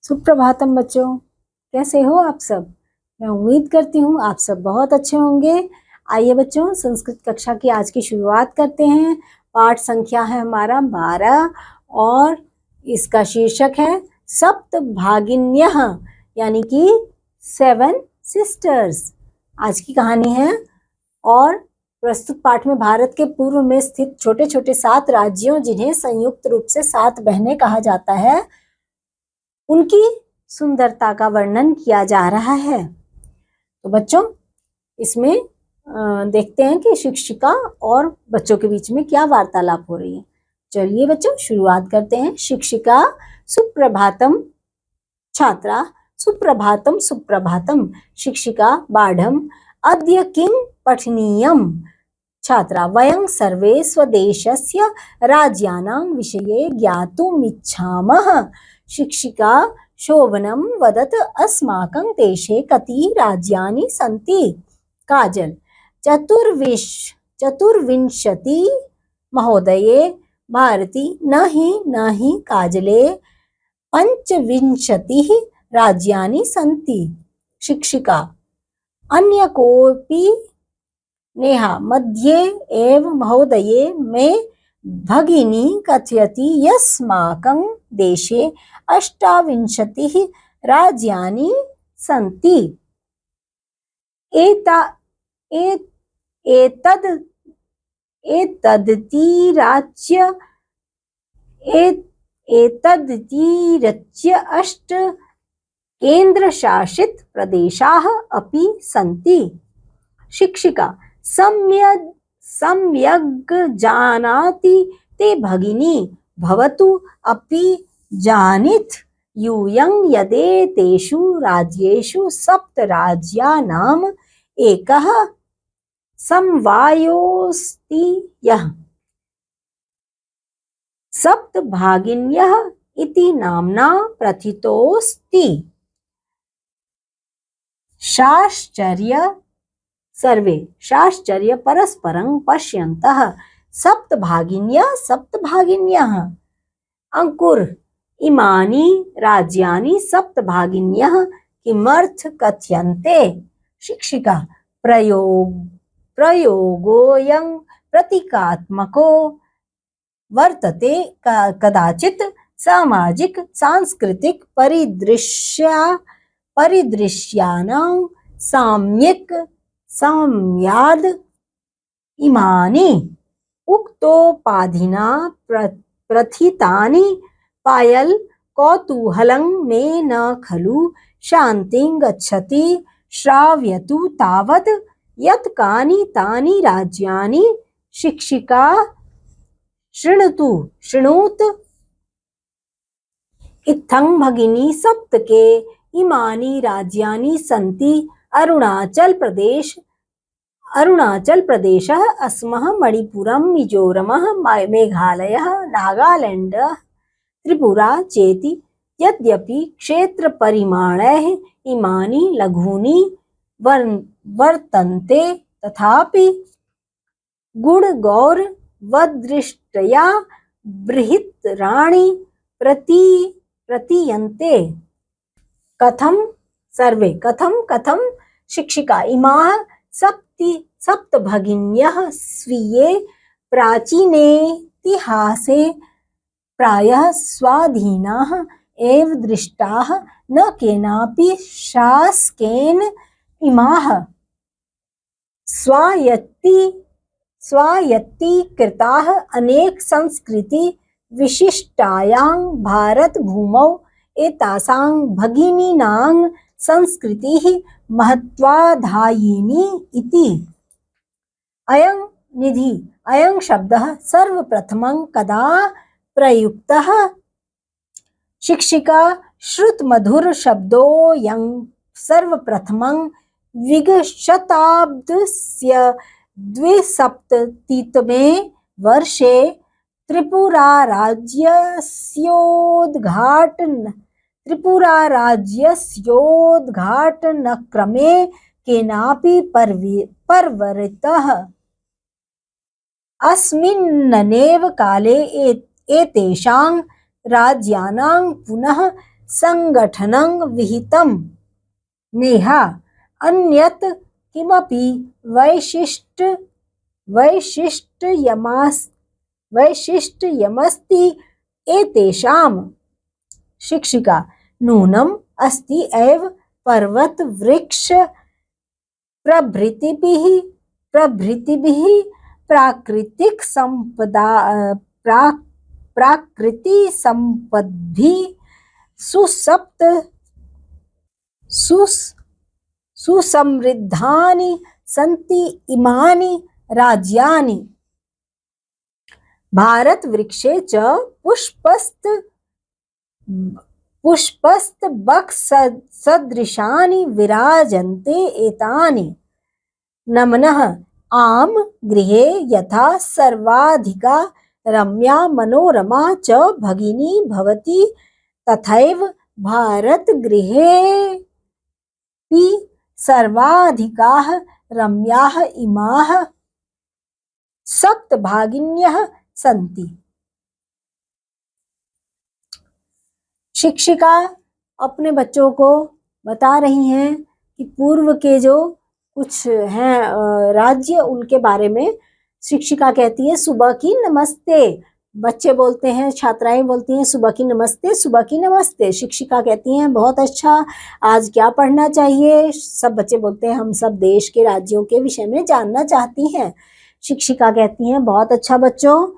सुप्रभातम बच्चों, कैसे हो आप सब। मैं उम्मीद करती हूँ आप सब बहुत अच्छे होंगे। आइए बच्चों, संस्कृत कक्षा की आज की शुरुआत करते हैं। पाठ संख्या है हमारा 12 और इसका शीर्षक है सप्तभागिन्यः, यानी कि 7 सिस्टर्स आज की कहानी है। और प्रस्तुत पाठ में भारत के पूर्व में स्थित छोटे छोटे 7 राज्यों, जिन्हें संयुक्त रूप से 7 बहनें कहा जाता है, उनकी सुंदरता का वर्णन किया जा रहा है। तो बच्चों, इसमें देखते हैं कि शिक्षिका और बच्चों के बीच में क्या वार्तालाप हो रही है। चलिए बच्चों, शुरुआत करते हैं। शिक्षिका: सुप्रभातम। छात्रा: सुप्रभातम सुप्रभातम। शिक्षिका: बाढ़म: अद्य किं पठनीयम्। छात्रा: वयं सर्वे स्वदेशस्य राज्यानां विषये ज्ञातुमिच्छामः। शिक्षिका: शोभनं वदत, अस्माकं देशे कति राज्यानि सन्ति। काजल: 24 महोदये। भारती: न हि काजले, 25 राज्यानि सन्ति। शिक्षिका: अन्य कोऽपि। नेहा: मध्ये एव महोदये, मे भगिनी कथयति यस्माकं देशे 28 राज्यानि सन्ति। एतदतिरिच्य 8 केन्द्रशासित प्रदेशाः अपि सन्ति। शिक्षिका: सम्यग् जानाति ते भगिनी, भवतु अपि जानीत यूयं यदेतेषु राज्येषु 7 राज्यानाम् एकः समवायोऽस्ति, यः सप्तभागिन्यः इति नाम्ना प्रथितोऽस्ति। शाश्चर्य सर्वे शाश्चर्य परस्परं पश्यन्तः सप्तभागिन्यः। अंकुर: इमानि राज्यानि सप्तभागिन्यः किमर्थ कथ्यन्ते। शिक्षिका: प्रयोगोऽयं प्रतीकात्मको वर्तते, कदाचित् सामाजिक सांस्कृतिक परिदृश्यानां साम्याद् इमानि उक्तोपाधिना प्रथितानि। पायल: कौतूहलं मे न खलु शान्तिं गच्छति, श्रावयतु तावत् यत् कानि तानि राज्यानि। शिक्षिका: शृणुत। इत्थं भगिनी सप्तके इमानि राज्यानि सन्ति। अरुणाचल प्रदेशः, असमः, मणिपुरं, मिजोरमः, मेघालयः, नागालैंड, त्रिपुरा चेति। यद्यपि क्षेत्रपरिमाणैः इमानि लघूनि वर्तन्ते, तथापि गुणगौरवदृष्ट्या बृहत्तराणि प्रतीयन्ते। कथं शिक्षिका: इमाः सप्तभगिन्यः स्वीये प्राचीनेतिहासे प्रायः स्वाधीनाः एव दृष्टाः, न केनापि शासकेन। इमाः स्वायत्तीकृताः अनेक संस्कृति विशिष्टायां भारतभूमौ एतासां भगिनीनां संस्कृतिः महत्वाधायिनी इति। अयं शब्दः सर्वप्रथमं कदा प्रयुक्तः। शिक्षिका: श्रुतमधुर शब्दोऽयं सर्वप्रथमं विंशशताब्दस्य 2007तमे वर्षे त्रिपुराराज्यस्योद्घाटनक्रमे केनापि परवरितः। अस्मिन्नेव काले एतेषां राज्यानां पुनः संगठनं विहितं नेहा अन्यत् किमपि वैशिष्ट्यमस्ति एतेषां। शिक्षिका नूनम् अस्ति एव पर्वत वृक्ष प्रभृतिभिः प्राकृतिक संपद्भिः सुसमृद्धानि सन्ति इमानि राज्यानि। भारत वृक्षे च पुष्पस्तबक सदृशानि विराजन्ते एतानि। नमनः आम गृहे यथा सर्वाधिका रम्या मनोरमा च भगिनी भवति तथैव भारत गृहेऽपि सर्वाधिकाः रम्याः इमाः सप्तभागिन्यः सन्ति। शिक्षिका अपने बच्चों को बता रही हैं कि पूर्व के जो कुछ हैं राज्य, उनके बारे में। शिक्षिका कहती है सुबह की नमस्ते। बच्चे बोलते हैं, छात्राएं बोलती हैं सुबह की नमस्ते, सुबह की नमस्ते। शिक्षिका कहती हैं बहुत अच्छा, आज क्या पढ़ना चाहिए? सब बच्चे बोलते हैं हम सब देश के राज्यों के विषय में जानना चाहती हैं। शिक्षिका कहती हैं बहुत अच्छा बच्चों,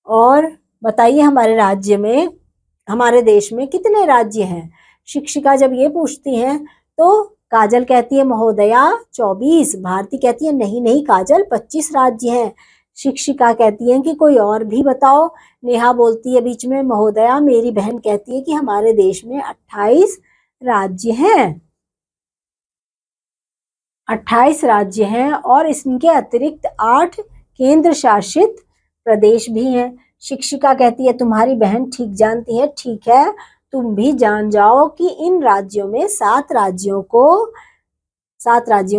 और बताइए हमारे राज्य में, हमारे देश में कितने राज्य हैं? शिक्षिका जब ये पूछती हैं तो काजल कहती है महोदया 24। भारती कहती है नहीं काजल 25 राज्य हैं। शिक्षिका कहती है कि कोई और भी बताओ। नेहा बोलती है बीच में महोदया मेरी बहन कहती है कि हमारे देश में 28 राज्य हैं। 28 राज्य हैं और इनके अतिरिक्त 8 केंद्र शासित प्रदेश भी हैं। शिक्षिका कहती है तुम्हारी बहन ठीक जानती है। ठीक है, तुम भी जान जाओ कि इन राज्यों में 7 राज्यों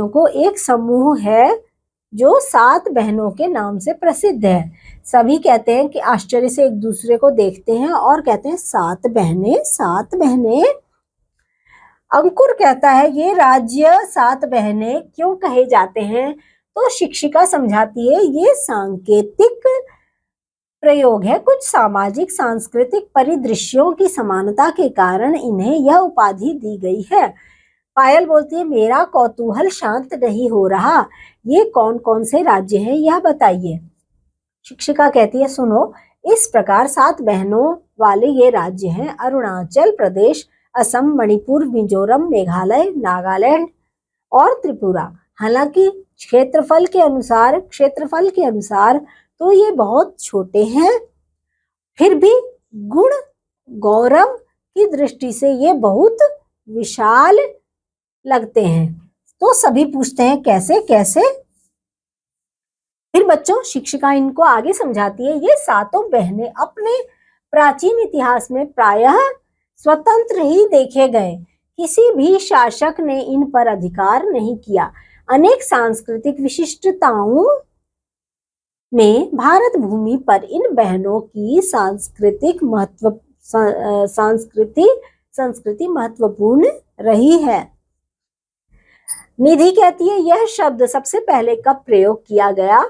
को एक समूह है जो 7 बहनों के नाम से प्रसिद्ध है। सभी कहते हैं कि आश्चर्य से एक दूसरे को देखते हैं और कहते हैं 7 बहनें, 7 बहनें। अंकुर कहता है ये राज्य 7 बहनें क्यों कहे जाते हैं? तो शिक्षिका समझाती है ये सांकेतिक प्रयोग है। कुछ सामाजिक सांस्कृतिक परिदृश्यों की समानता के कारण इन्हें यह उपाधि दी गई है। पायल बोलती है मेरा कौतूहल शांत नहीं हो रहा, ये कौन कौन से राज्य हैं यह बताइए। शिक्षिका कहती है सुनो, इस प्रकार 7 बहनों वाले ये राज्य हैं अरुणाचल प्रदेश, असम, मणिपुर, मिजोरम, मेघालय, नागालैंड और त्रिपुरा। हालांकि क्षेत्रफल के अनुसार तो ये बहुत छोटे हैं, फिर भी गुण गौरव की दृष्टि से ये बहुत विशाल लगते हैं। तो सभी पूछते हैं कैसे कैसे? फिर बच्चों शिक्षिका इनको आगे समझाती है ये 7 बहनें अपने प्राचीन इतिहास में प्रायः स्वतंत्र ही देखे गए। किसी भी शासक ने इन पर अधिकार नहीं किया। अनेक सांस्कृतिक विशिष्टताओं में भारत भूमि पर इन बहनों की संस्कृति महत्वपूर्ण रही है। निधि कहती है यह शब्द सबसे पहले कब प्रयोग किया गया?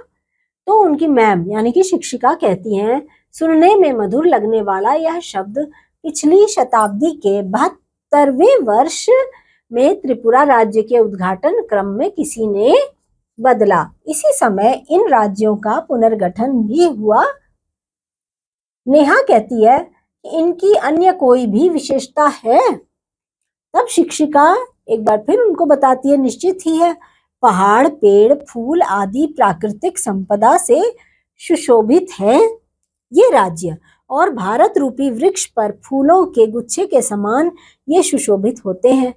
तो उनकी मैम यानी कि शिक्षिका कहती हैं सुनने में मधुर लगने वाला यह शब्द पिछली शताब्दी के 72वें वर्ष में त्रिपुरा राज्य के उद्घाटन क्रम में किसी ने बदला। इसी समय इन राज्यों का पुनर्गठन भी हुआ। नेहा कहती है कि इनकी अन्य कोई भी विशेषता है? तब शिक्षिका एक बार फिर उनको बताती है निश्चित ही है। पहाड़, पेड़, फूल आदि प्राकृतिक संपदा से सुशोभित है ये राज्य, और भारत रूपी वृक्ष पर फूलों के गुच्छे के समान ये सुशोभित होते हैं।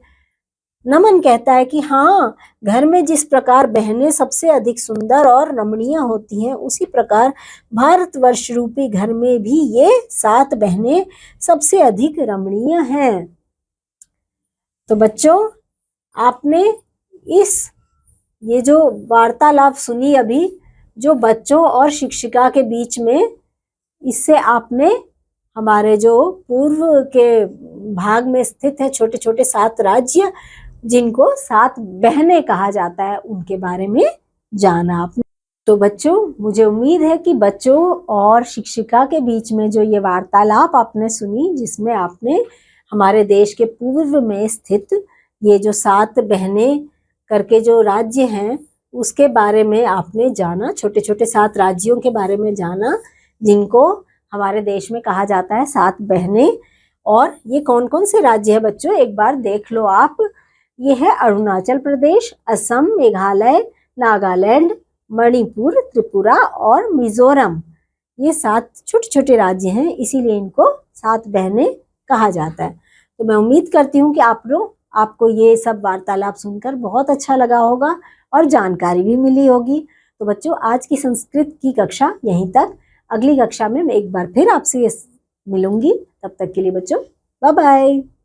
नमन कहता है कि हाँ, घर में जिस प्रकार बहनें सबसे अधिक सुंदर और रमणीय होती हैं, उसी प्रकार भारतवर्ष रूपी घर में भी ये 7 बहनें सबसे अधिक रमणीय हैं। तो बच्चों आपने ये जो वार्तालाप सुनी अभी, जो बच्चों और शिक्षिका के बीच में, इससे आपने हमारे जो पूर्व के भाग में स्थित है छोटे छोटे 7 राज्य, जिनको 7 बहनें कहा जाता है, उनके बारे में जाना आपने। तो बच्चों, मुझे उम्मीद है कि बच्चों और शिक्षिका के बीच में जो ये वार्तालाप आपने सुनी, जिसमें आपने हमारे देश के पूर्व में स्थित ये जो 7 बहनें करके जो राज्य हैं, उसके बारे में आपने जाना, छोटे छोटे 7 राज्यों के बारे में जाना, जिनको हमारे देश में कहा जाता है 7 बहनें। और ये कौन कौन से राज्य है बच्चों, एक बार देख लो आप। ये है अरुणाचल प्रदेश, असम, मेघालय, नागालैंड, मणिपुर, त्रिपुरा और मिजोरम। ये 7 छोटे छोटे राज्य हैं, इसीलिए इनको 7 बहनें कहा जाता है। तो मैं उम्मीद करती हूँ कि आपको ये सब वार्तालाप सुनकर बहुत अच्छा लगा होगा और जानकारी भी मिली होगी। तो बच्चों, आज की संस्कृत की कक्षा यहीं तक। अगली कक्षा में मैं एक बार फिर आपसे मिलूंगी। तब तक के लिए बच्चों, बाय बाय।